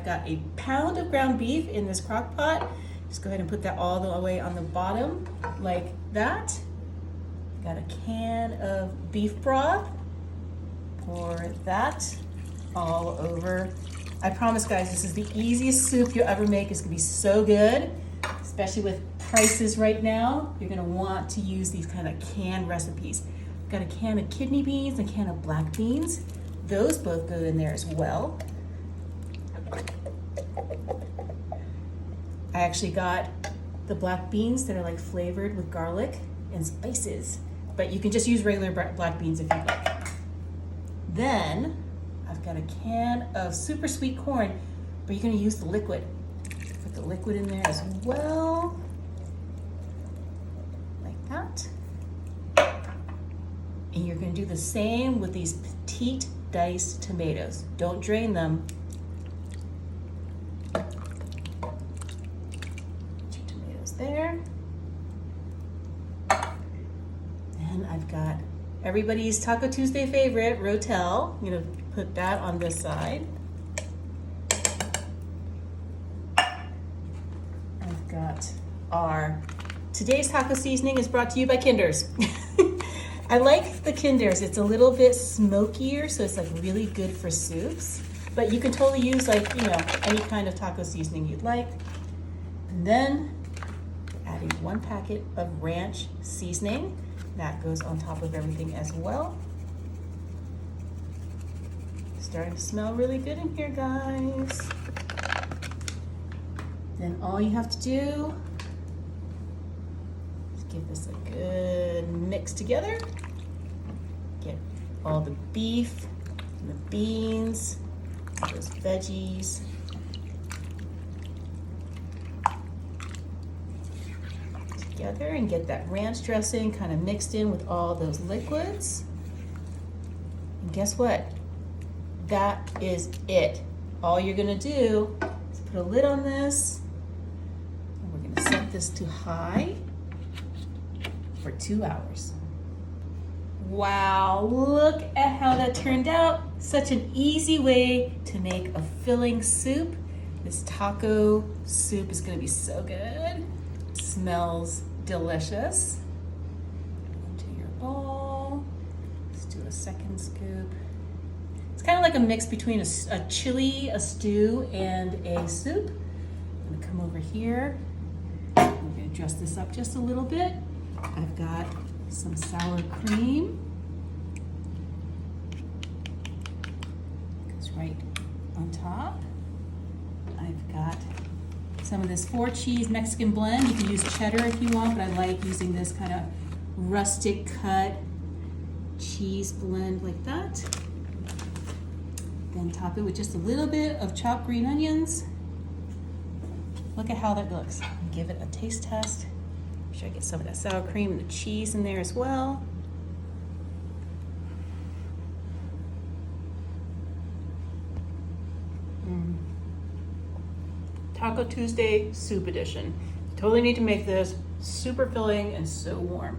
got a pound of ground beef in this crock pot. Just go ahead and put that all the way on the bottom like that. Got a can of beef broth. Pour that all over. I promise guys, this is the easiest soup you'll ever make. It's gonna be so good, especially with prices right now. You're gonna want to use these kind of canned recipes. Got a can of kidney beans and a can of black beans. Those both go in there as well. I actually got the black beans that are like flavored with garlic and spices, but you can just use regular black beans if you'd like. Then I've got a can of super sweet corn, but you're gonna use the liquid. Put the liquid in there as well, like that. And you're gonna do the same with these petite diced tomatoes. Don't drain them. 2 tomatoes there. And I've got everybody's Taco Tuesday favorite, Rotel. I'm gonna put that on this side. I've got our, today's taco seasoning is brought to you by Kinder's. I like the Kinder's. It's a little bit smokier, so it's like really good for soups. But you can totally use like, you know, any kind of taco seasoning you'd like. And then adding 1 packet of ranch seasoning. That goes on top of everything as well. Starting to smell really good in here, guys. Then all you have to do is give this a good mix together. Get all the beef and the beans, those veggies. Together and get that ranch dressing kind of mixed in with all those liquids. And guess what? That is it. All you're gonna do is put a lid on this, and we're gonna set this to high for 2 hours. Wow, look at how that turned out. Such an easy way to make a filling soup. This taco soup is gonna be so good. Smells delicious. Into your bowl. Let's do a second scoop. It's kind of like a mix between a chili, a stew, and a soup. I'm gonna come over here. I'm gonna dress this up just a little bit. I've got some sour cream. Goes right on top. I've got some of this 4 cheese Mexican blend. You can use cheddar if you want, but I like using this kind of rustic cut cheese blend like that. Then top it with just a little bit of chopped green onions. Look at how that looks. Give it a taste test. Make sure I get some of that sour cream and the cheese in there as well. Taco Tuesday Soup Edition. Totally need to make this. Super filling and so warm.